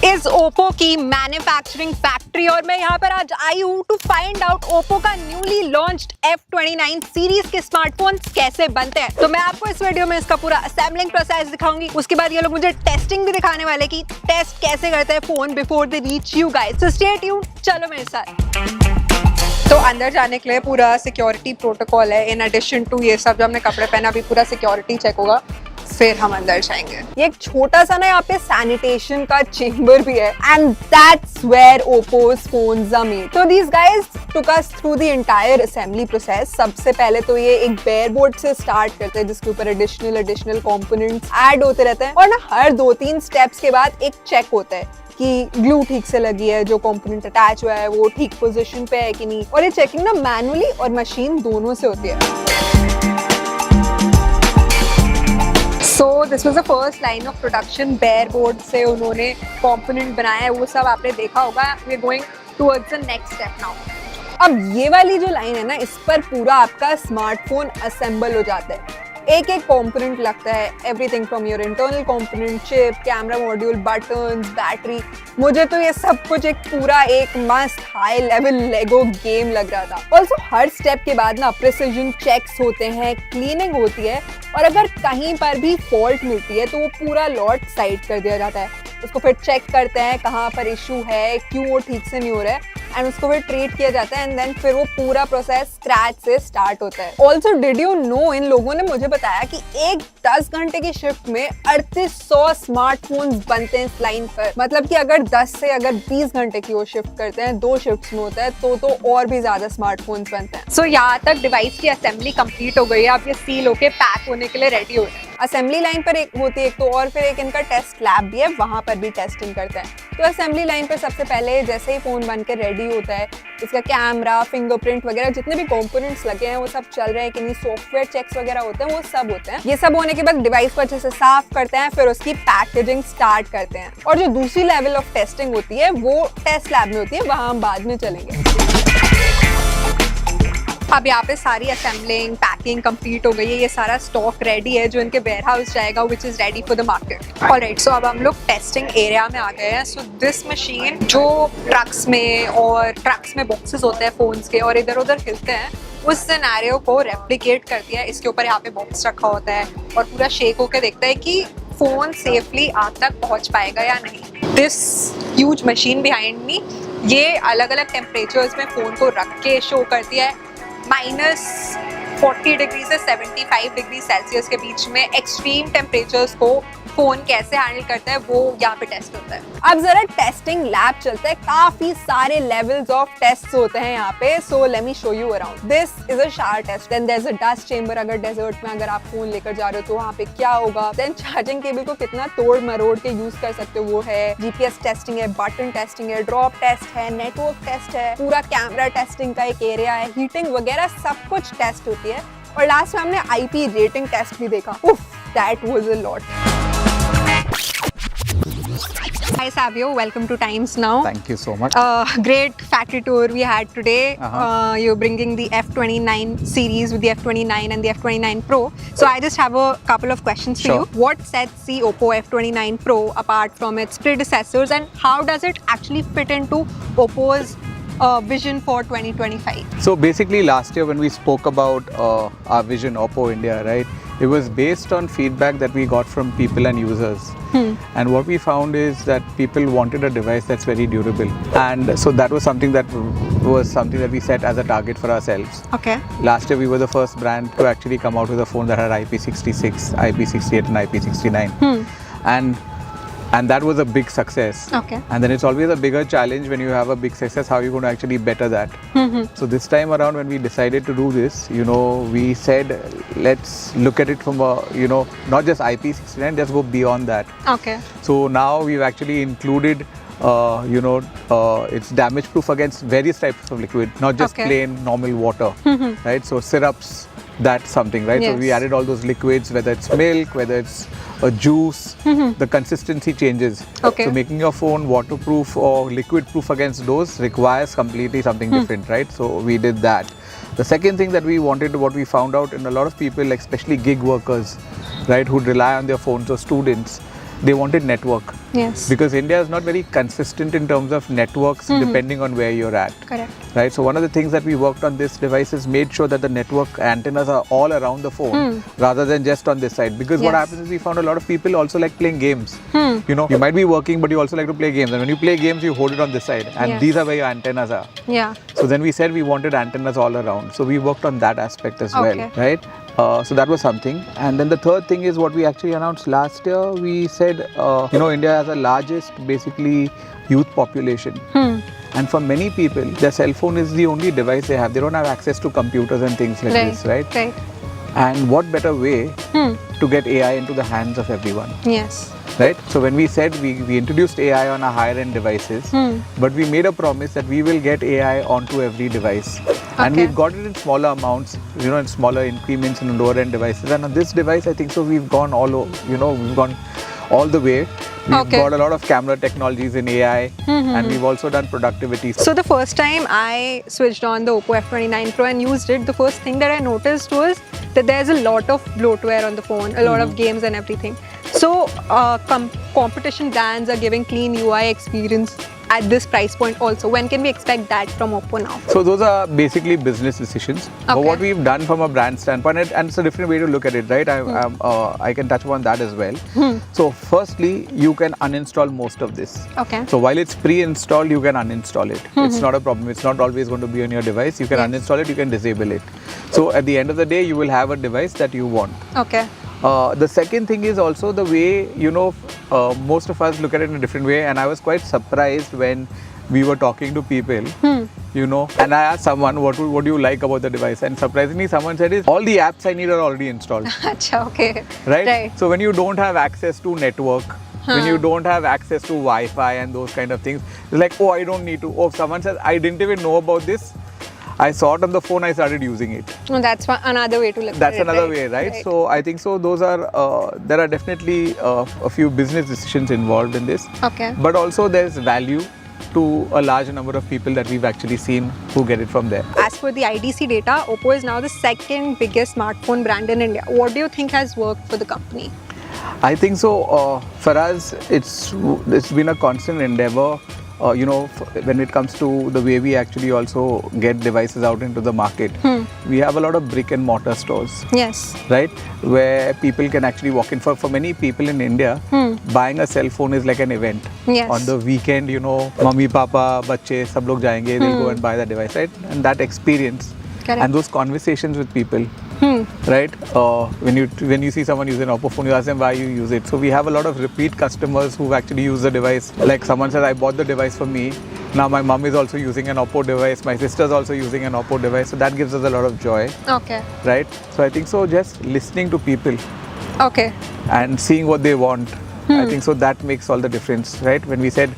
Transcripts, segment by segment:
इस ओप्पो की manufacturing factory और मैं यहाँ पर आज आई हूँ टू फाइंड आउट ओप्पो का न्यूली लॉन्च्ड F29 सीरीज के स्मार्टफोन्स कैसे बनते हैं। तो मैं आपको इस वीडियो में इसका पूरा असेंबलिंग प्रोसेस दिखाऊंगी। उसके बाद ये लोग मुझे टेस्टिंग भी दिखाने वाले कि टेस्ट कैसे करते हैं phone before they reach you guys. So stay tuned, चलो मेरे साथ। तो अंदर जाने के लिए पूरा सिक्योरिटी प्रोटोकॉल है। इन एडिशन टू ये सब जो हमने कपड़े पहना भी पूरा सिक्योरिटी चेक होगा, फिर हम अंदर जाएंगे। ये एक छोटा सा ना यहाँ पे सैनिटेशन का चेंबर भी है and that's where Oppo's phones are made. So these guys took us through the entire assembly process. सबसे पहले तो ये एक बेयर बोर्ड से स्टार्ट करते हैं जिसके ऊपर एडिशनल कंपोनेंट्स ऐड होते रहते हैं और ना हर 2-3 स्टेप्स के बाद एक चेक होता है कि ग्लू ठीक से लगी है, जो कंपोनेंट अटैच हुआ है वो ठीक पोजीशन पे है कि नहीं। और ये चेकिंग ना मैनुअली और मशीन दोनों से होती है। So this was the first line of production. Bare board से उन्होंने कंपोनेंट बनाया है, वो सब आपने देखा होगा। We are going towards the next step now. अब ये वाली जो लाइन है ना, इस पर पूरा आपका स्मार्टफोन असेंबल हो जाता है। एक एक कंपोनेंट लगता है, everything from your internal component, chip, camera module, buttons, battery. मुझे तो ये सब कुछ एक मस्त हाई लेवल लेगो गेम लग रहा था। ऑल्सो हर स्टेप के बाद ना प्रिसीजन चेक्स होते हैं, क्लीनिंग होती है और अगर कहीं पर भी फॉल्ट मिलती है तो वो पूरा लॉट साइड कर दिया जाता है। उसको फिर चेक करते हैं कहाँ पर इशू है, क्यों वो ठीक से नहीं हो रहा है एंड उसको फिर ट्रीट किया जाता है एंड देन फिर वो पूरा प्रोसेस स्क्रैच से स्टार्ट होता है। ऑल्सो डिड यू नो, इन लोगों ने मुझे बताया कि एक 10 घंटे की शिफ्ट में 3800 स्मार्टफोन्स बनते हैं इस लाइन पर। मतलब कि अगर 10 से 20 घंटे की वो शिफ्ट करते हैं, 2 शिफ्ट्स में होता है तो और भी ज्यादा स्मार्टफोन्स बनते हैं। सो यहाँ तक डिवाइस की असेंबली कंप्लीट हो गई है। अब ये सील होके पैक होने के लिए रेडी हो रहा है। असेंबली लाइन पर एक होती है एक तो, और फिर एक इनका टेस्ट लैब भी है, वहां पर भी टेस्टिंग करते हैं। तो असेंबली लाइन पर सबसे पहले जैसे ही फोन बन के रेडी होता है, इसका कैमरा, फिंगरप्रिंट वगैरह जितने भी कंपोनेंट्स लगे हैं वो सब चल रहे हैं कि नहीं, सॉफ्टवेयर चेक्स वगैरह होते हैं, वो सब होते हैं। ये सब होने के बाद डिवाइस को अच्छे से साफ करते हैं, फिर उसकी पैकेजिंग स्टार्ट करते हैं। और जो दूसरी लेवल ऑफ टेस्टिंग होती है वो टेस्ट लैब में होती है, वहां हम बाद में चलेंगे। अब यहाँ पे सारी असेंबलिंग पैकिंग कंप्लीट हो गई है। ये सारा स्टॉक रेडी है जो इनके वेयर हाउस जाएगा, which is ready for the market. Alright, so अब हम लोग टेस्टिंग एरिया में आ गए हैं। सो दिस मशीन जो ट्रक्स में बॉक्सेस होते हैं फोन्स के और इधर उधर हिलते हैं, उस सिनेरियो को रेप्लिकेट करती है। इसके ऊपर यहाँ पे बॉक्स रखा होता है और पूरा शेक होकर देखता है कि फोन सेफली आप तक पहुंच पाएगा या नहीं। This huge machine behind me, ये अलग अलग टेम्परेचर्स में फोन को रख के शो करती है। -40 डिग्री से 75 डिग्री सेल्सियस के बीच में एक्सट्रीम टेम्परेचर्स को फोन कैसे हैंडल करता है वो यहाँ पे टेस्ट होता है। अब जरा टेस्टिंग लैब चलता है। काफी सारे लेवल्स ऑफ टेस्ट होते हैं यहाँ पे। So let me show you around. This is a shower test, then there is a dust chamber. अगर डेजर्ट में अगर आप फोन लेकर जा रहे हो तो वहाँ पे क्या होगा। देन चार्जिंग केबल को कितना तोड़ मरोड़ के यूज कर सकते हो वो है। जीपीएस टेस्टिंग है, बटन टेस्टिंग है, ड्रॉप टेस्ट है, नेटवर्क टेस्ट है, पूरा कैमरा टेस्टिंग का एक एरिया है, हीटिंग वगैरह सब कुछ टेस्ट होती है। और लास्ट में हमने आईपी रेटिंग टेस्ट भी देखा। उफ, that was a lot. Hi Savio, welcome to Times Now. Thank you so much. Great factory tour we had today. You're bringing the F29 series with the F29 and the F29 Pro. So I just have a couple of questions for you. What sets the Oppo F29 Pro apart from its predecessors and how does it actually fit into Oppo's vision for 2025? So basically last year when we spoke about our vision, Oppo India, right? It was based on feedback that we got from people and users. And what we found is that people wanted a device that's very durable. And so that was something that we set as a target for ourselves. Okay. Last year we were the first brand to actually come out with a phone that had IP66, IP68 and IP69. And that was a big success. Okay. And then it's always a bigger challenge when you have a big success, how are you going to actually better that? So this time around when we decided to do this, we said, let's look at it from not just IP69, let's go beyond that. Okay. So now we've actually included, it's damage proof against various types of liquid, not just plain normal water, right? So syrups, that's something, right? Yes. So we added all those liquids, whether it's milk, whether it's a juice, the consistency changes. Okay. So making your phone waterproof or liquid proof against those requires completely something different, right? So we did that. The second thing that we wanted, what we found out in a lot of people, like especially gig workers, right, who rely on their phones or students, they wanted network. Yes. Because India is not very consistent in terms of networks depending on where you're at. Correct. Right, so one of the things that we worked on this device is made sure that the network antennas are all around the phone rather than just on this side. Because what Yes. happens is we found a lot of people also like playing games. Hmm. You know, you might be working, but you also like to play games. And when you play games, you hold it on this side, and Yes. these are where your antennas are. Yeah. So then we said we wanted antennas all around. So we worked on that aspect as well, Okay. right? So that was something. And then the third thing is what we actually announced last year. We said, India has the largest basically youth population. And for many people, their cell phone is the only device they have. They don't have access to computers and things like this, right? Right. And what better way to get AI into the hands of everyone, Yes. right? So when we said we introduced AI on our higher end devices, but we made a promise that we will get AI onto every device. And Okay. we've got it in smaller amounts, in smaller increments in lower end devices. And on this device, I think so we've gone we've gone all the way. We've Okay. got a lot of camera technologies in AI, and we've also done productivity. So the first time I switched on the Oppo F29 Pro and used it, the first thing that I noticed was that there's a lot of bloatware on the phone, a lot of games and everything. So competition brands are giving clean UI experience at this price point also. When can we expect that from Oppo now? So those are basically business decisions. But Okay. what we've done from a brand standpoint, and it's a different way to look at it, right? I can touch upon that as well. So firstly, you can uninstall most of this. Okay. So while it's pre-installed, you can uninstall it. It's not a problem. It's not always going to be on your device. You can Yes. uninstall it, you can disable it. So at the end of the day, you will have a device that you want. Okay. The second thing is also the way, most of us look at it in a different way. And I was quite surprised when we were talking to people, and I asked someone, what do you like about the device? And surprisingly, someone said, all the apps I need are already installed. Acha, okay. Right? So when you don't have access to network, when you don't have access to Wi-Fi and those kind of things, it's like, I don't need to. Oh, if someone says, I didn't even know about this, I saw it on the phone, I started using it. No, that's another way to look at it. That's another way, right? So I think so those are, there are definitely a few business decisions involved in this. Okay. But also there's value to a large number of people that we've actually seen who get it from there. As per the IDC data, Oppo is now the second biggest smartphone brand in India. What do you think has worked for the company? I think so. For us, it's been a constant endeavor. When it comes to the way we actually also get devices out into the market, we have a lot of brick and mortar stores. Yes. Right, where people can actually walk in. For many people in India, buying a cell phone is like an event. Yes. On the weekend, mummy, papa, bacche, sab log jayenge, they'll go and buy that device, right? And that experience Correct. and those conversations with people, right? When you see someone use an Oppo phone, you ask them why you use it. So we have a lot of repeat customers who actually use the device. Like someone said, I bought the device for me. Now my mom is also using an Oppo device. My sister is also using an Oppo device. So that gives us a lot of joy, Okay. right? So I think so just listening to people Okay. and seeing what they want, I think so that makes all the difference, right? When we said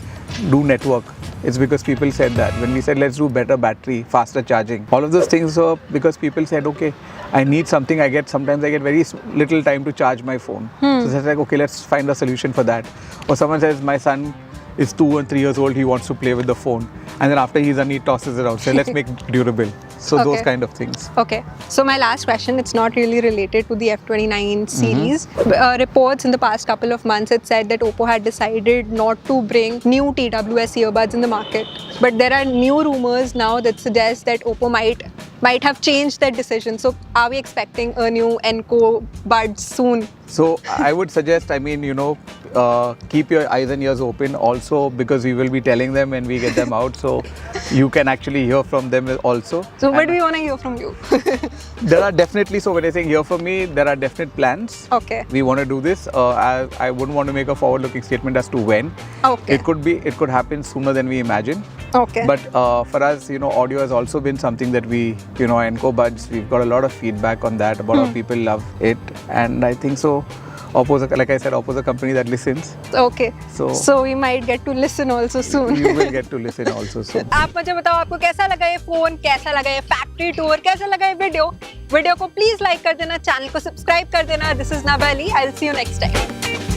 do network, it's because people said that. When we said let's do better battery, faster charging, all of those things are because people said, okay, I need something. Sometimes I get very little time to charge my phone. So it's like, okay, let's find a solution for that. Or someone says, my son is 2 and 3 years old, he wants to play with the phone. And then after he's done, he tosses it out. So let's make it durable. So those Okay. kind of things. Okay. So my last question, it's not really related to the F29 series. Reports in the past couple of months, it said that Oppo had decided not to bring new TWS earbuds in the market. But there are new rumors now that suggest that Oppo might have changed that decision. So are we expecting a new Enco buds soon? So I would suggest, keep your eyes and ears open also, because we will be telling them when we get them out. So you can actually hear from them also. So what do we want to hear from you? There are definitely, so when I say hear from me, there are definite plans. Okay. We want to do this. I wouldn't want to make a forward-looking statement as to when. Okay. It could happen sooner than we imagine. Okay. But for us, audio has also been something that we, Enco Buds, we've got a lot of feedback on that, about how people love it. And I think so, Oppo's a company that listens. Okay. So we might get to listen also soon. You will get to listen also soon. आप मुझे बताओ आपको कैसा लगा ये phone, कैसा लगा ये फैक्ट्री टूर, कैसा लगा ये वीडियो को प्लीज लाइक कर देना, चैनल को सब्सक्राइब कर देना. दिस इज नबा Ali. I will see you next time.